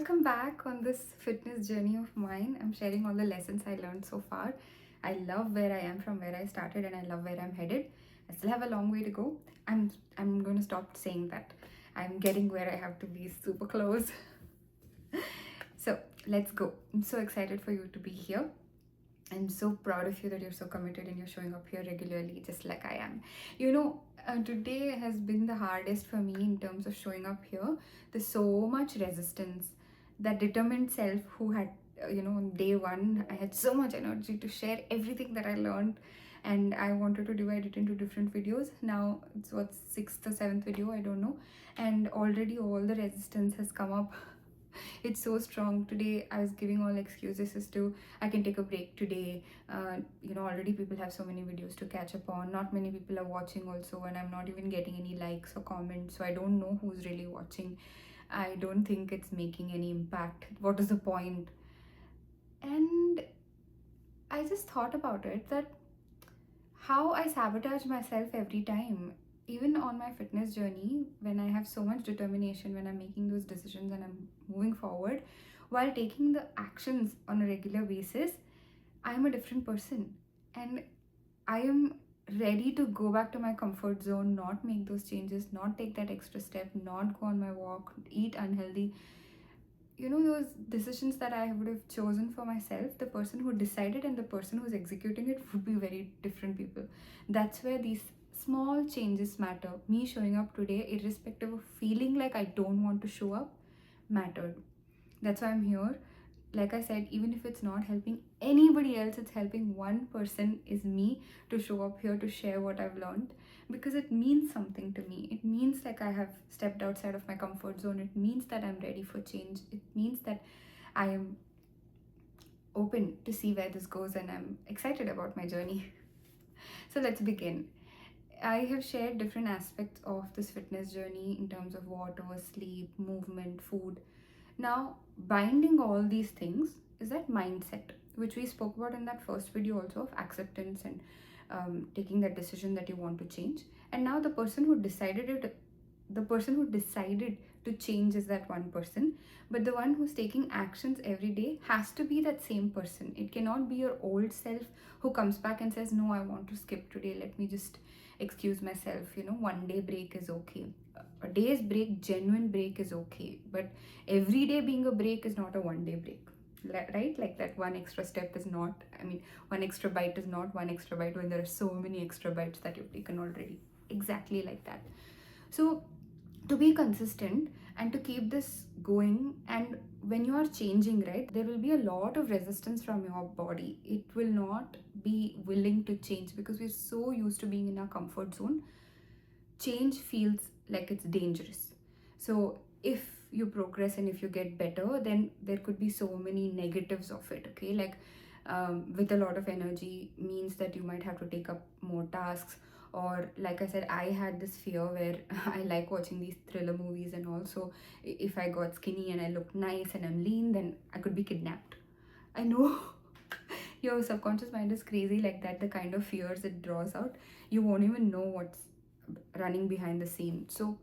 welcome back on this fitness journey of mine. I'm sharing all the lessons I learned so far. I love where I am from where I started and I love where I'm headed. I still have a long way to go. I'm going to stop saying that. I'm getting where I have to be super close. So, let's go. I'm so excited for you to be here. I'm so proud of you that you're so committed and you're showing up here regularly, just like I am. Today has been the hardest for me in terms of showing up here. There's so much resistance. That determined self who had, on day one, I had so much energy to share everything that I learned, and I wanted to divide it into different videos. Now it's what, sixth or seventh video, I don't know, and already all the resistance has come up. It's so strong. Today I was giving all excuses as to I can take a break today. Already people have so many videos to catch up on. Not many people are watching also, and I'm not even getting any likes or comments, so I don't know who's really watching. I don't think it's making any impact. What is the point? And I just thought about it, that how I sabotage myself every time, even on my fitness journey, when I have so much determination, when I'm making those decisions and I'm moving forward, while taking the actions on a regular basis, I'm a different person. And I am ready to go back to my comfort zone, not make those changes, not take that extra step, not go on my walk, eat unhealthy. Those decisions that I would have chosen for myself, the person who decided and the person who's executing it would be very different people. That's where these small changes matter. Me showing up today, irrespective of feeling like I don't want to show up, mattered. That's why I'm here. Like I said, even if it's not helping anybody else, it's helping one person, is me, to show up here to share what I've learned, because it means something to me. It means like I have stepped outside of my comfort zone. It means that I'm ready for change. It means that I am open to see where this goes, and I'm excited about my journey. So let's begin. I have shared different aspects of this fitness journey in terms of water, sleep, movement, food. Now, binding all these things is that mindset, which we spoke about in that first video also, of acceptance and taking that decision that you want to change. And now the person who decided to change is that one person, but the one who's taking actions every day has to be that same person. It cannot be your old self who comes back and says, no, I want to skip today, let me just excuse myself. One day break is okay, a day's break, genuine break, is okay, but every day being a break is not a one day break, right? Like that one extra step is not, one extra bite is not one extra bite when there are so many extra bites that you've taken already. Exactly like that. So to be consistent and to keep this going, and when you are changing, right, there will be a lot of resistance from your body. It will not be willing to change because we're so used to being in our comfort zone. Change feels like it's dangerous. So if you progress and if you get better, then there could be so many negatives of it. Okay, like with a lot of energy means that you might have to take up more tasks, or like I said, I had this fear where I like watching these thriller movies, and also if I got skinny and I look nice and I'm lean, then I could be kidnapped. I know. Your subconscious mind is crazy like that. The kind of fears it draws out, you won't even know what's running behind the scene. So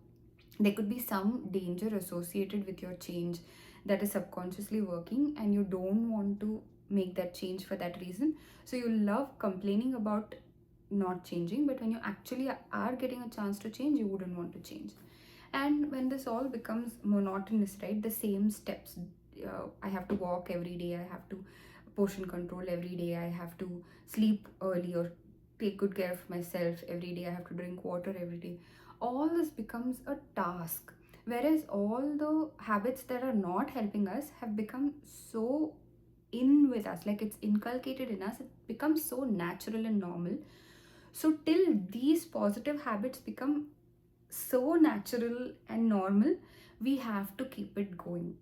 there could be some danger associated with your change that is subconsciously working, and you don't want to make that change for that reason. So you love complaining about not changing, but when you actually are getting a chance to change, you wouldn't want to change. And when this all becomes monotonous, right, the same steps, I have to walk every day, I have to portion control every day, I have to sleep early or take good care of myself every day, I have to drink water every day, all this becomes a task. Whereas all the habits that are not helping us have become so in with us, like it's inculcated in us, it becomes so natural and normal. So till these positive habits become so natural and normal, we have to keep it going.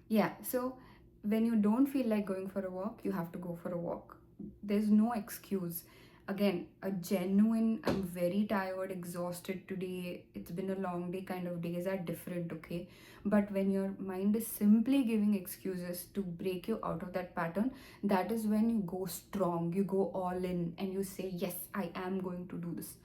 Yeah, so when you don't feel like going for a walk, you have to go for a walk. There's no excuse. Again, a genuine, I'm very tired, exhausted today, it's been a long day kind of days are different, okay? But when your mind is simply giving excuses to break you out of that pattern, that is when you go strong, you go all in, and you say, yes, I am going to do this.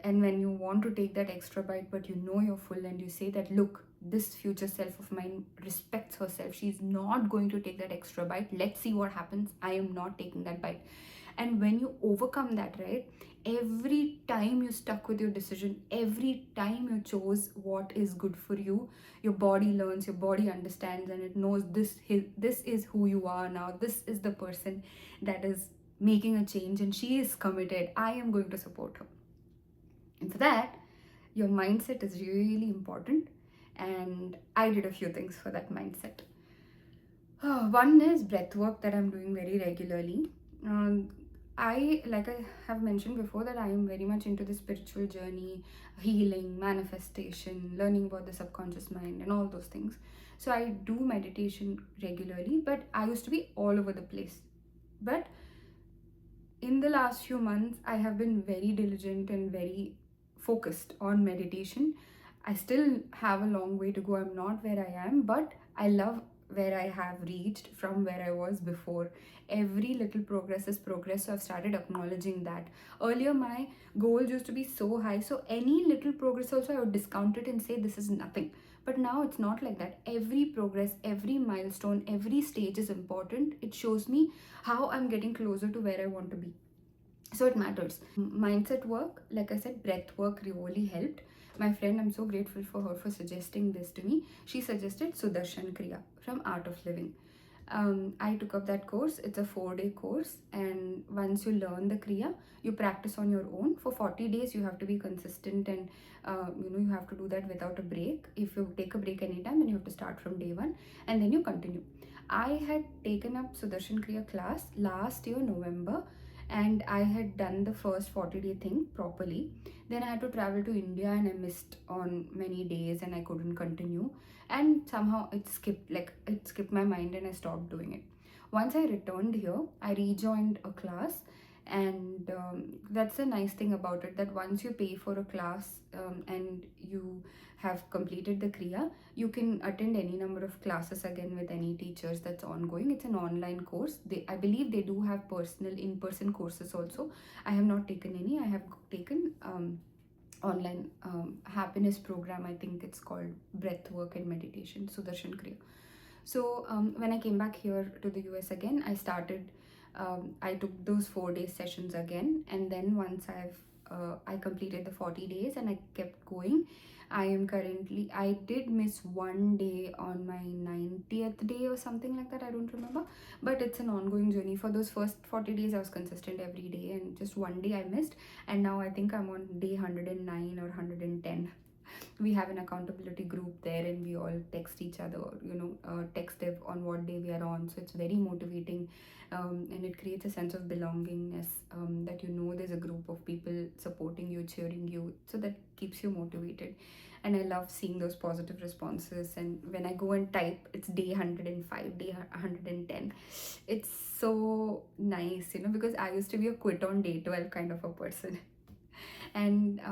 And when you want to take that extra bite, but you know you're full, and you say that, look, this future self of mine respects herself. She's not going to take that extra bite. Let's see what happens. I am not taking that bite. And when you overcome that, right, every time you stuck with your decision, every time you chose what is good for you, your body learns, your body understands, and it knows this is who you are now. This is the person that is making a change, and she is committed. I am going to support her. And for that, your mindset is really important. And I did a few things for that mindset. One is breath work that I'm doing very regularly. Like I have mentioned before, that I am very much into the spiritual journey, healing, manifestation, learning about the subconscious mind, and all those things. So I do meditation regularly, but I used to be all over the place. But in the last few months, I have been very diligent and very focused on meditation. I still have a long way to go. I'm not where I am, but I love where I have reached from where I was before. Every little progress is progress, so I've started acknowledging that. Earlier, my goals used to be so high, so any little progress also I would discount it and say this is nothing. But now it's not like that. Every progress, every milestone, every stage is important. It shows me how I'm getting closer to where I want to be. So it matters. Mindset work, like I said, breath work really helped. My friend, I'm so grateful for her for suggesting this to me. She suggested Sudarshan Kriya from Art of Living. I took up that course. It's a 4-day course, and once you learn the Kriya, you practice on your own for 40 days. You have to be consistent, and you have to do that without a break. If you take a break anytime, then you have to start from day one, and then you continue. I had taken up Sudarshan Kriya class last year, November, and I had done the first 40-day thing properly. Then I had to travel to India, and I missed on many days, and I couldn't continue. And somehow it skipped my mind, and I stopped doing it. Once I returned here, I rejoined a class, and that's the nice thing about it, that once you pay for a class and you have completed the Kriya, you can attend any number of classes again with any teachers. That's ongoing. It's an online course. I believe they do have personal in-person courses also. I have not taken any. I have taken online happiness program. I think it's called breath work and meditation, Sudarshan Kriya. So when I came back here to the US again, I took those 4-day sessions again, and then once I completed the 40 days and I kept going. I did miss one day on my 90th day or something like that, I don't remember, but it's an ongoing journey. For those first 40 days I was consistent every day, and just one day I missed, and now I think I'm on day 109 or 110. We have an accountability group there, and we all text each other, text them on what day we are on. So it's very motivating, and it creates a sense of belongingness, that there's a group of people supporting you, cheering you, so that keeps you motivated. And I love seeing those positive responses, and when I go and type it's day 105, day 110, it's so nice, because I used to be a quit on day 12 kind of a person. And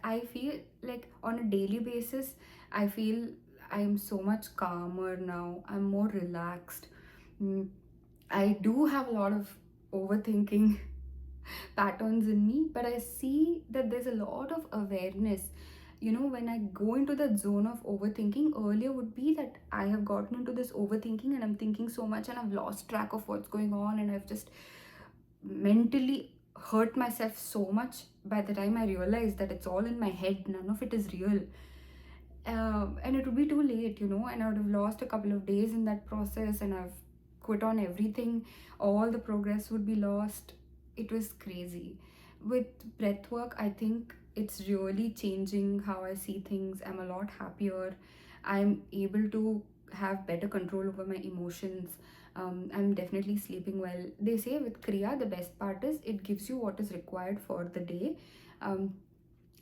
I feel like on a daily basis, I feel I am so much calmer now. I'm more relaxed. I do have a lot of overthinking patterns in me, but I see that there's a lot of awareness. When I go into that zone of overthinking, earlier would be that I have gotten into this overthinking and I'm thinking so much and I've lost track of what's going on, and I've just mentally hurt myself so much. By the time I realized that it's all in my head, none of it is real. And it would be too late, and I would have lost a couple of days in that process, and I've quit on everything. All the progress would be lost. It was crazy. With breath work, I think it's really changing how I see things. I'm a lot happier. I'm able to have better control over my emotions. I'm definitely sleeping well. They say with Kriya, the best part is it gives you what is required for the day.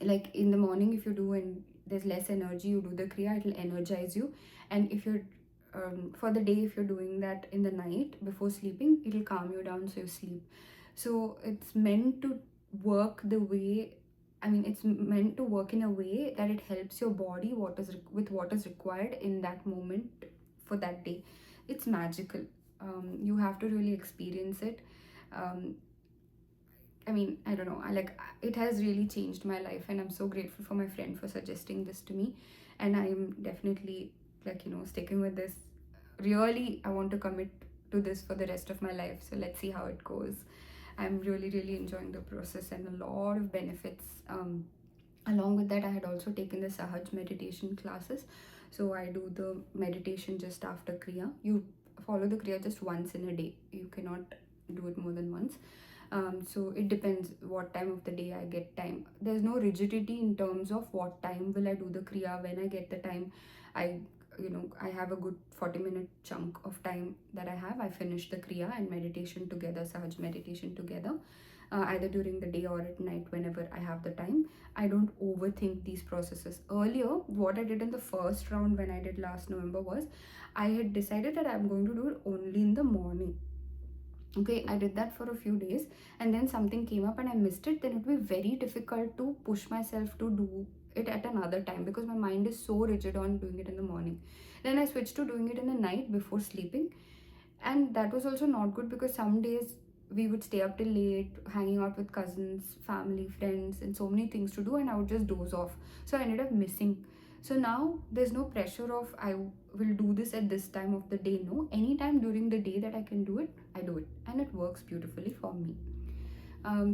Like in the morning, if you do and there's less energy, you do the Kriya, it'll energize you. And if you're for the day, if you're doing that in the night before sleeping, it'll calm you down so you sleep. So it's meant to work it's meant to work in a way that it helps your body with what is required in that moment for that day. It's magical. You have to really experience it. I don't know, it has really changed my life, and I'm so grateful for my friend for suggesting this to me. and I'm definitely, like, sticking with this. Really, I want to commit to this for the rest of my life, so let's see how it goes. I'm really, really enjoying the process and a lot of benefits. Along with that, I had also taken the Sahaj meditation classes. So I do the meditation just after Kriya. You follow the Kriya just once in a day. You cannot do it more than once. So it depends what time of the day I get time. There's no rigidity in terms of what time will I do the Kriya. When I get the time, I I have a good 40-minute chunk of time that I finish the Kriya and meditation together, Sahaj meditation together, either during the day or at night whenever I have the time. I don't overthink these processes. Earlier, what I did in the first round when I did last November was I had decided that I'm going to do it only in the morning. Okay, I did that for a few days, and then something came up and I missed it. Then it would be very difficult to push myself to do it at another time because my mind is so rigid on doing it in the morning. Then I switched to doing it in the night before sleeping, and that was also not good because some days we would stay up till late hanging out with cousins, family, friends, and so many things to do, and I would just doze off. So I ended up missing. So now there's no pressure of I will do this at this time of the day. No, anytime during the day that I can do it, I do it, and it works beautifully for me.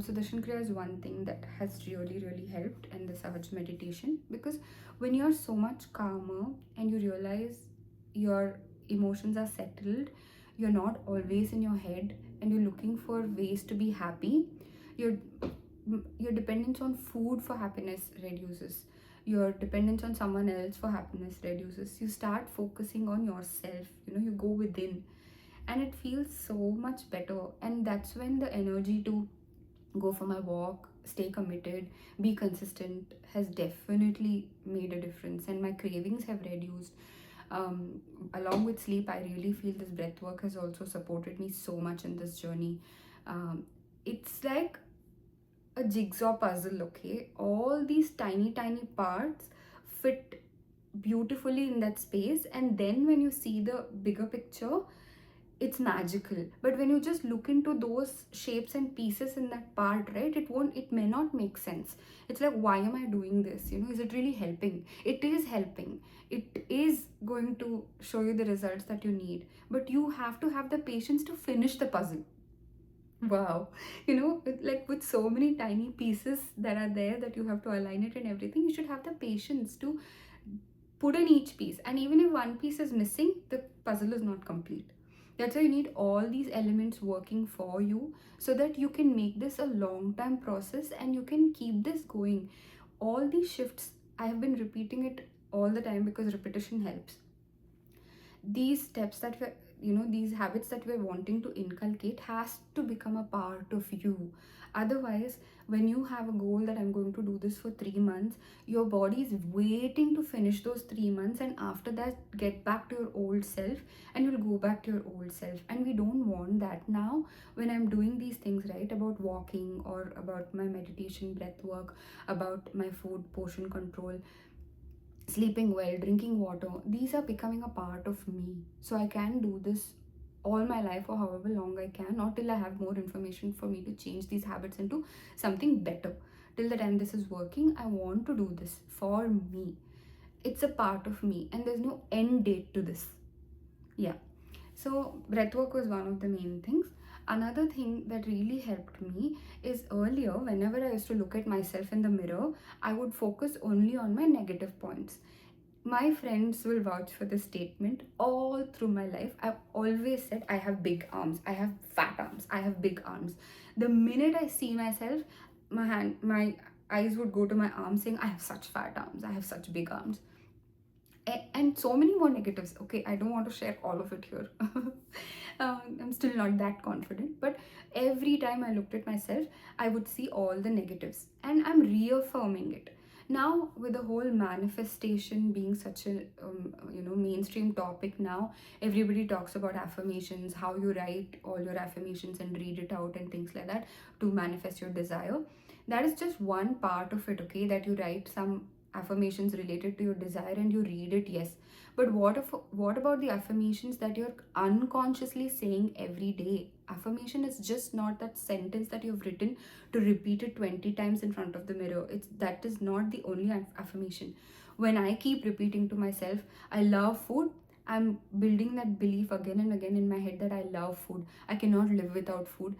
So the Kriya is one thing that has really, really helped, and the Sahaj meditation, because when you're so much calmer and you realize your emotions are settled, you're not always in your head, and you're looking for ways to be happy, your your dependence on food for happiness reduces. Your dependence on someone else for happiness reduces. You start focusing on yourself. You go within, and it feels so much better. And that's when the energy to go for my walk, stay committed, be consistent has definitely made a difference, and my cravings have reduced. Along with sleep, I really feel this breath work has also supported me so much in this journey. It's like a jigsaw puzzle, okay? All these tiny, tiny parts fit beautifully in that space, and then when you see the bigger picture, it's magical. But when you just look into those shapes and pieces in that part, right, it may not make sense. It's like, why am I doing this? Is it really helping? It is helping. It is going to show you the results that you need, but you have to have the patience to finish the puzzle. Wow. Like with so many tiny pieces that are there that you have to align it and everything, you should have the patience to put in each piece. And even if one piece is missing, the puzzle is not complete. That's why you need all these elements working for you so that you can make this a long time process and you can keep this going. All these shifts, I have been repeating it all the time because repetition helps. These steps that we're these habits that we're wanting to inculcate has to become a part of you. Otherwise, when you have a goal that I'm going to do this for 3 months, your body is waiting to finish those 3 months, and after that get back to your old self, and you'll go back to your old self, and we don't want that. Now when I'm doing these things, right, about walking or about my meditation, breath work, about my food portion control, sleeping well, drinking water, these are becoming a part of me. So I can do this all my life or however long I can, not till I have more information for me to change these habits into something better. Till the time this is working, I want to do this for me. It's a part of me, and there's no end date to this. Yeah. So breathwork was one of the main things. Another thing that really helped me is earlier, whenever I used to look at myself in the mirror, I would focus only on my negative points. My friends will vouch for this statement. All through my life, I've always said I have big arms, I have fat arms, I have big arms. The minute I see myself, my eyes would go to my arms saying, I have such fat arms, I have such big arms. And so many more negatives. Okay, I don't want to share all of it here. I'm still not that confident, but every time I looked at myself, I would see all the negatives, and I'm reaffirming it. Now, with the whole manifestation being such a mainstream topic now, everybody talks about affirmations, how you write all your affirmations and read it out and things like that to manifest your desire. That is just one part of it, okay, that you write some affirmations related to your desire and you read it, yes, but what about the affirmations that you're unconsciously saying every day? Affirmation is just not that sentence that you've written to repeat it 20 times in front of the mirror. That is not the only affirmation. When I keep repeating to myself, I love food, I'm building that belief again and again in my head that I love food. I cannot live without food.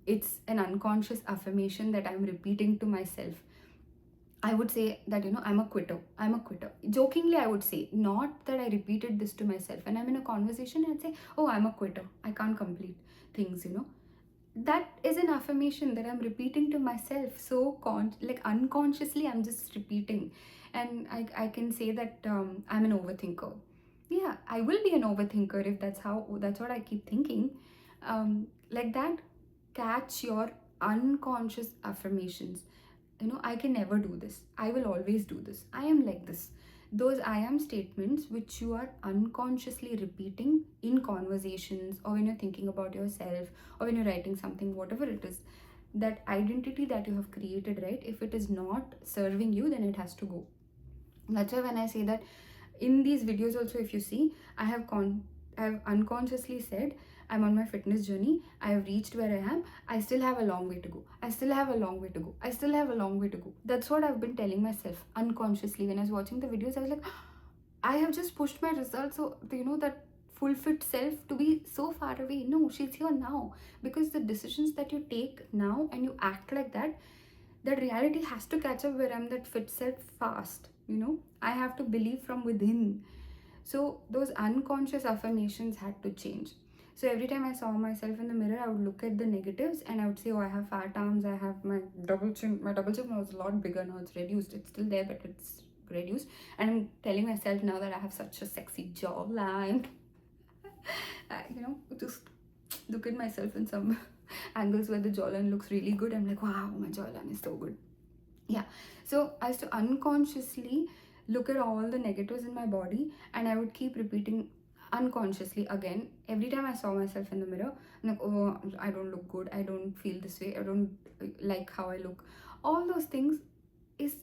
It's an unconscious affirmation that I'm repeating to myself. I would say that, I'm a quitter. I'm a quitter. Jokingly, I would say, not that I repeated this to myself. When I'm in a conversation, I'd say, oh, I'm a quitter. I can't complete things. That is an affirmation that I'm repeating to myself. So, unconsciously, I'm just repeating. And I can say that I'm an overthinker. Yeah, I will be an overthinker if that's what I keep thinking. Like that, catch your unconscious affirmations. I can never do this. I will always do this. I am like this. Those I am statements which you are unconsciously repeating in conversations, or when you're thinking about yourself, or when you're writing something, whatever it is, that identity that you have created, right? If it is not serving you, then it has to go. That's why when I say that in these videos also, if you see, I have unconsciously said, I'm on my fitness journey. I have reached where I am. I still have a long way to go. I still have a long way to go. I still have a long way to go. That's what I've been telling myself unconsciously. When I was watching the videos, I was like, I have just pushed my results. So, that full fit self to be so far away. No, she's here now. Because the decisions that you take now and you act like that, that reality has to catch up where I'm that fit self fast. I have to believe from within. So those unconscious affirmations had to change. So every time I saw myself in the mirror, I would look at the negatives and I would say, oh, I have fat arms, I have my double chin. My double chin was a lot bigger, now it's reduced. It's still there, but it's reduced. And I'm telling myself now that I have such a sexy jawline. Just look at myself in some angles where the jawline looks really good. I'm like, wow, my jawline is so good. Yeah. So I used to unconsciously look at all the negatives in my body, and I would keep repeating unconsciously again. Every time I saw myself in the mirror, I'm like, oh, I don't look good, I don't feel this way, I don't like how I look. All those things is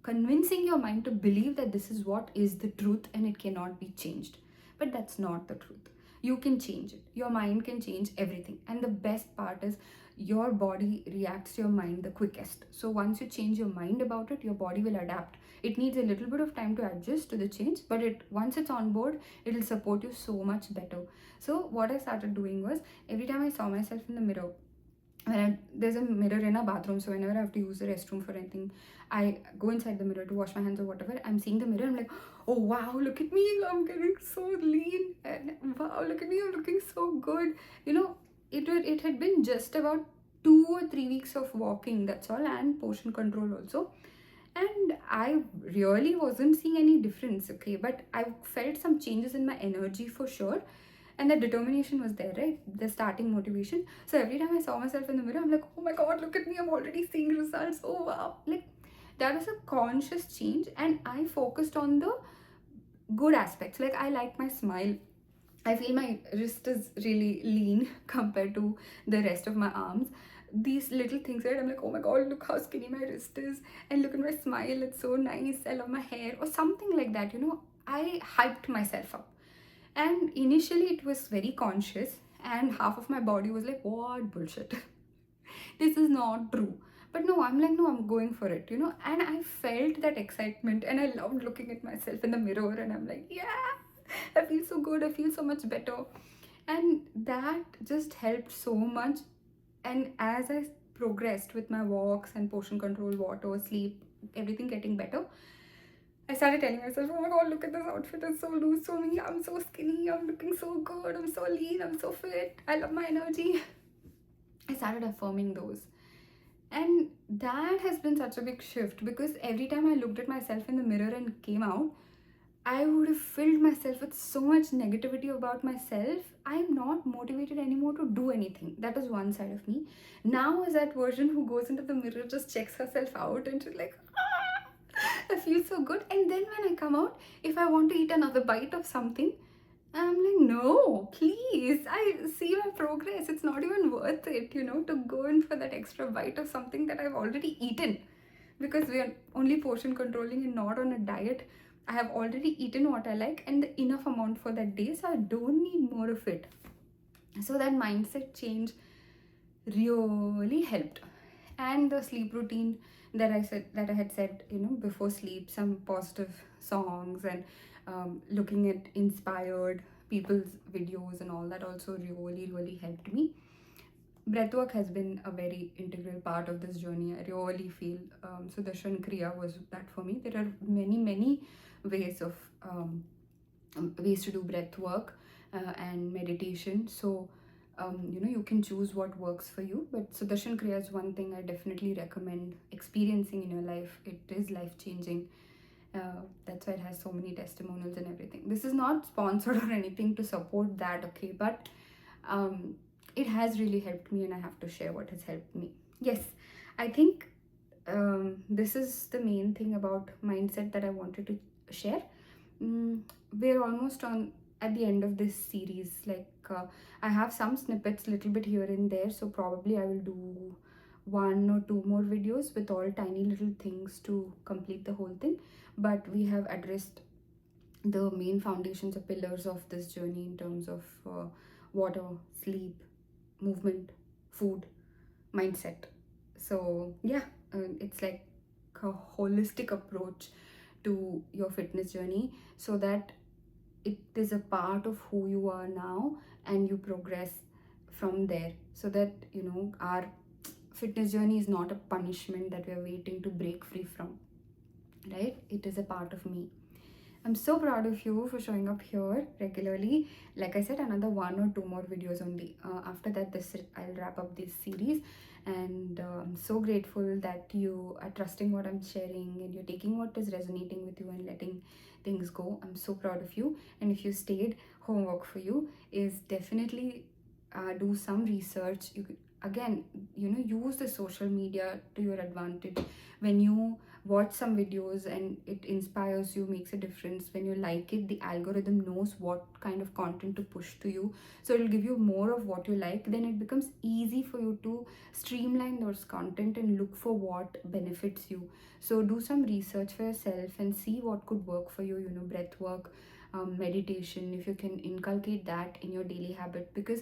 convincing your mind to believe that this is what is the truth and it cannot be changed. But that's not the truth. You can change it. Your mind can change everything. And the best part is your body reacts to your mind the quickest. So once you change your mind about it, your body will adapt. It needs a little bit of time to adjust to the change, but once it's on board, it will support you so much better. So what I started doing was, every time I saw myself in the mirror, there's a mirror in a bathroom, so whenever I have to use the restroom for anything, I go inside the mirror to wash my hands or whatever. I'm seeing the mirror, I'm like, oh wow, look at me, I'm getting so lean, and wow, look at me, I'm looking so good. It had been just about 2 or 3 weeks of walking, that's all, and portion control also, and I really wasn't seeing any difference, okay, but I felt some changes in my energy for sure. And the determination was there, right? The starting motivation. So every time I saw myself in the mirror, I'm like, oh my god, look at me, I'm already seeing results. Oh wow. Like, that was a conscious change, and I focused on the good aspects. Like, I like my smile. I feel my wrist is really lean compared to the rest of my arms. These little things, right? I'm like, oh my god, look how skinny my wrist is, and look at my smile, it's so nice. I love my hair, or something like that. I hyped myself up. And initially it was very conscious, and half of my body was like, what bullshit. This is not true. But no, I'm like, no, I'm going for it, and I felt that excitement, and I loved looking at myself in the mirror, and I'm like, yeah, I feel so good, I feel so much better. And that just helped so much. And as I progressed with my walks and portion control, water, sleep, everything getting better, I started telling myself, oh my god, look at this outfit, it's so loose for me, I'm so skinny, I'm looking so good, I'm so lean, I'm so fit, I love my energy. I started affirming those. And that has been such a big shift, because every time I looked at myself in the mirror and came out, I would have filled myself with so much negativity about myself. I'm not motivated anymore to do anything. That is one side of me. Now is that version who goes into the mirror, just checks herself out, and she's like, I feel so good. And then when I come out, if I want to eat another bite of something, I'm like, no, please, I see my progress. It's not even worth it, to go in for that extra bite of something that I've already eaten. Because we are only portion controlling and not on a diet. I have already eaten what I like and the enough amount for that day, so I don't need more of it. So that mindset change really helped. And the sleep routine that I had said, before sleep, some positive songs, and looking at inspired people's videos and all that also really, really helped me. Breathwork has been a very integral part of this journey. I really feel Sudarshan Kriya was that for me. There are many, many ways of ways to do breath work and meditation. So you can choose what works for you. But Sudarshan Kriya is one thing I definitely recommend experiencing in your life. It is life changing. That's why it has so many testimonials and everything. This is not sponsored or anything to support that, okay? But um, it has really helped me, and I have to share what has helped me. Yes, I think this is the main thing about mindset that I wanted to share. mm, we're almost on at the end of this series. Like I have some snippets little bit here and there, so probably I will do one or two more videos with all tiny little things to complete the whole thing. But we have addressed the main foundations or pillars of this journey in terms of water, sleep, movement, food, mindset. So yeah, it's like a holistic approach to your fitness journey, so that it is a part of who you are now, and you progress from there, so that our fitness journey is not a punishment that we are waiting to break free from, right? It is a part of me. I'm so proud of you for showing up here regularly. Like I said, another one or two more videos only. After that, I'll wrap up this series. And I'm so grateful that you are trusting what I'm sharing, and you're taking what is resonating with you and letting things go. I'm so proud of you. And if you stayed, homework for you is definitely do some research. You could, again, use the social media to your advantage. When you watch some videos and it inspires you, makes a difference, when you like it, the algorithm knows what kind of content to push to you, so it'll give you more of what you like. Then it becomes easy for you to streamline those content and look for what benefits you. So do some research for yourself and see what could work for you. Breath work, meditation, if you can inculcate that in your daily habit, because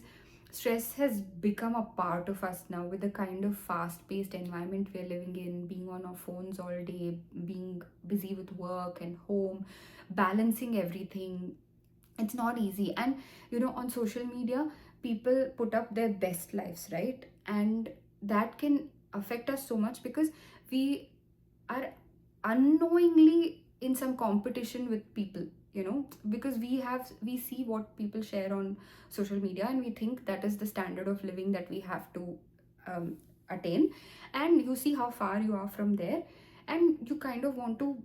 stress has become a part of us now, with the kind of fast paced environment we're living in, being on our phones all day, being busy with work and home, balancing everything. It's not easy. And on social media, people put up their best lives, right? And that can affect us so much, because we are unknowingly in some competition with people, because we see what people share on social media, and we think that is the standard of living that we have to um, attain. And you see how far you are from there, and you kind of want to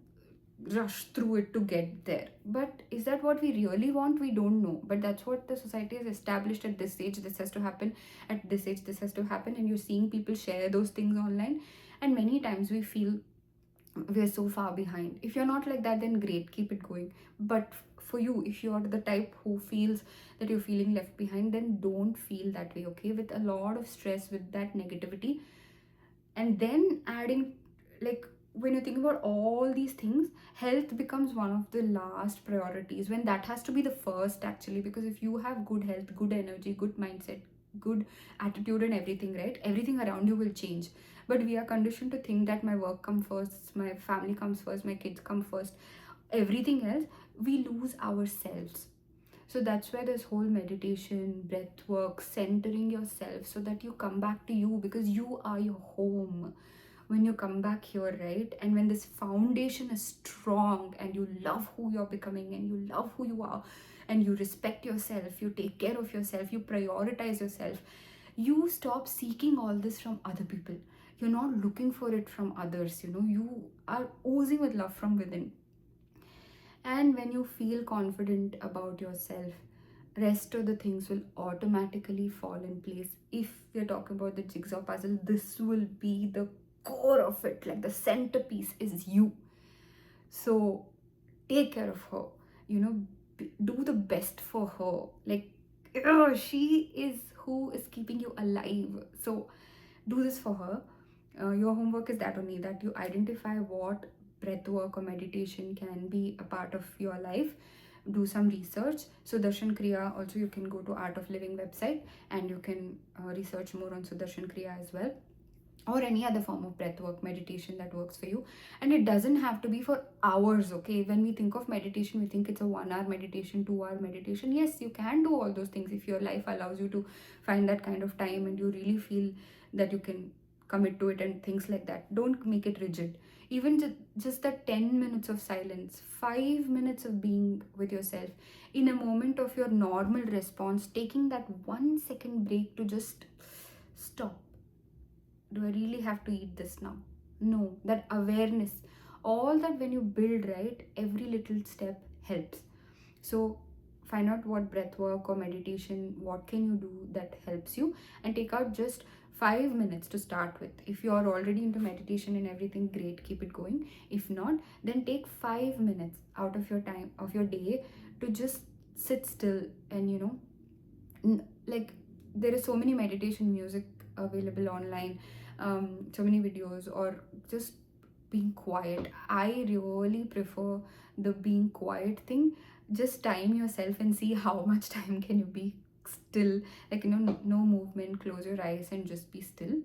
rush through it to get there. But is that what we really want? We don't know, but that's what the society has established. At this age this has to happen, at this age this has to happen, and you're seeing people share those things online, and many times we feel we're so far behind. If you're not like that, then great, keep it going. But for you, if you're the type who feels that you're feeling left behind, then don't feel that way, okay? With a lot of stress, with that negativity, and then adding, like, when you think about all these things, health becomes one of the last priorities, when that has to be the first, actually. Because if you have good health, good energy, good mindset, good attitude and everything, right, everything around you will change. But we are conditioned to think that my work comes first, my family comes first, my kids come first, everything else, we lose ourselves. So that's where this whole meditation, breath work, centering yourself, so that you come back to you, because you are your home when you come back here, right? And when this foundation is strong, and you love who you're becoming, and you love who you are, and you respect yourself, you take care of yourself, you prioritize yourself, you stop seeking all this from other people. You're not looking for it from others. You are oozing with love from within. And when you feel confident about yourself, rest of the things will automatically fall in place. If we're talking about the jigsaw puzzle, this will be the core of it. Like, the centerpiece is you. So take care of her, do the best for her. Like, she is who is keeping you alive. So do this for her. Your homework is that only, that you identify what breath work or meditation can be a part of your life. Do some research. Sudarshan Kriya, also you can go to Art of Living website, and you can research more on Sudarshan Kriya as well. or any other form of breath work, meditation that works for you. And it doesn't have to be for hours, okay? When we think of meditation, we think it's a 1 hour meditation, 2 hour meditation. Yes, you can do all those things if your life allows you to find that kind of time and you really feel that you can commit to it and things like that. Don't make it rigid. Even just that 10 minutes of silence, 5 minutes of being with yourself in a moment of your normal response, taking that 1 second break to just stop. Do I really have to eat this now? No, that awareness, all that when you build, right, every little step helps. So find out what breath work or meditation, what can you do that helps you, and take out just 5 minutes to start with. If you are already into meditation and everything, great, keep it going. If not, then take 5 minutes out of your time, of your day, to just sit still and like, there is so many meditation music available online, so many videos, or just being quiet. I really prefer the being quiet thing. Just time yourself and see how much time can you be still, like, no movement, close your eyes and just be still.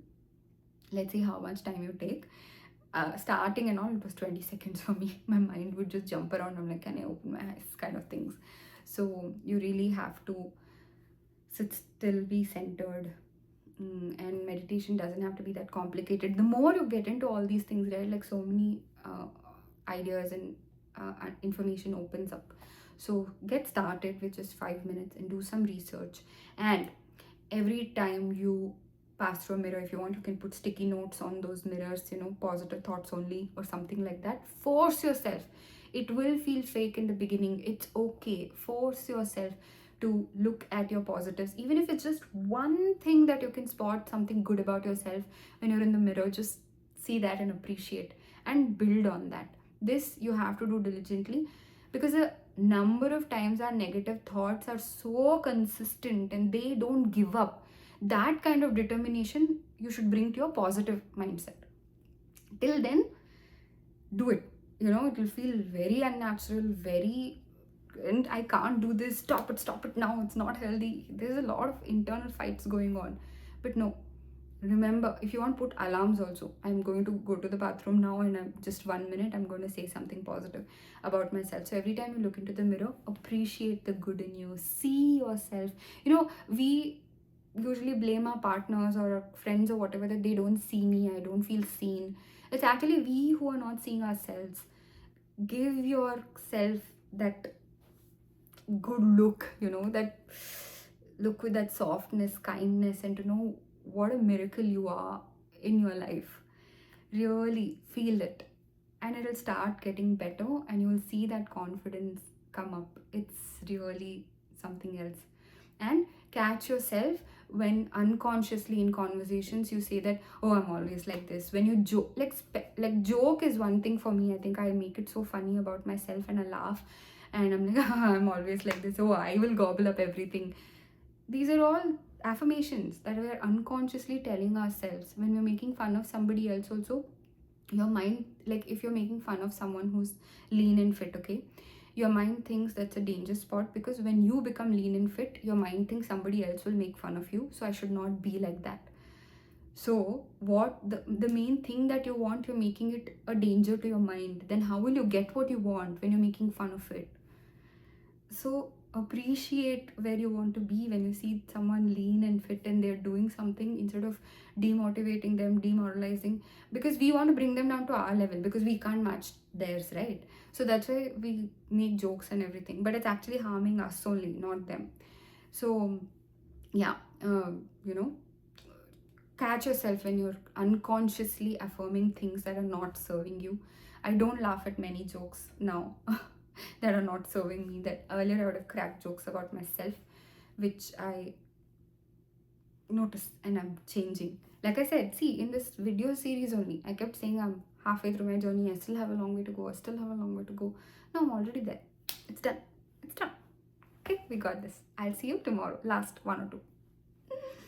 Let's see how much time you take. Starting and all, it was 20 seconds for me. My mind would just jump around. I'm like, can I open my eyes, kind of things. So you really have to sit still, be centered. And meditation doesn't have to be that complicated. The more you get into all these things, right, like, so many ideas and information opens up. So get started with just 5 minutes and do some research. And every time you pass through a mirror, if you want, you can put sticky notes on those mirrors, positive thoughts only or something like that. Force yourself. It will feel fake in the beginning. It's okay. Force yourself to look at your positives. Even if it's just one thing that you can spot something good about yourself when you're in the mirror, just see that and appreciate and build on that. This you have to do diligently, because a number of times our negative thoughts are so consistent and they don't give up. That kind of determination you should bring to your positive mindset. Till then, do it. It will feel very unnatural, very, and I can't do this, stop it now, it's not healthy. There's a lot of internal fights going on. But no, remember, if you want, put alarms also. I'm going to go to the bathroom now, and I'm just 1 minute, I'm going to say something positive about myself. So every time you look into the mirror, appreciate the good in you, see yourself. We usually blame our partners or our friends or whatever, that they don't see me, I don't feel seen. It's actually we who are not seeing ourselves. Give yourself that good look, that look with that softness, kindness, and to know what a miracle you are in your life. Really feel it, and it'll start getting better, and you'll see that confidence come up. It's really something else. And catch yourself when unconsciously in conversations you say that, oh, I'm always like this. When you joke, like joke is one thing for me. I think I make it so funny about myself and I laugh, and I'm like, I'm always like this, oh, I will gobble up everything. These are all affirmations that we're unconsciously telling ourselves. When we're making fun of somebody else also, your mind, like, if you're making fun of someone who's lean and fit, okay, your mind thinks that's a danger spot, because when you become lean and fit, your mind thinks somebody else will make fun of you, so I should not be like that. So what the main thing that you want, you're making it a danger to your mind. Then how will you get what you want when you're making fun of it? So appreciate where you want to be when you see someone lean and fit and they're doing something, instead of demotivating them, demoralizing, because we want to bring them down to our level because we can't match theirs, right? So that's why we make jokes and everything, but it's actually harming us only, not them. So yeah, catch yourself when you're unconsciously affirming things that are not serving you. I don't laugh at many jokes now that are not serving me. That earlier I would have cracked jokes about myself, which I noticed and I'm changing. Like I said, see, in this video series only, I kept saying I'm halfway through my journey, I still have a long way to go, I still have a long way to go. Now I'm already there. It's done. It's done. Okay, we got this. I'll see you tomorrow. Last one or two.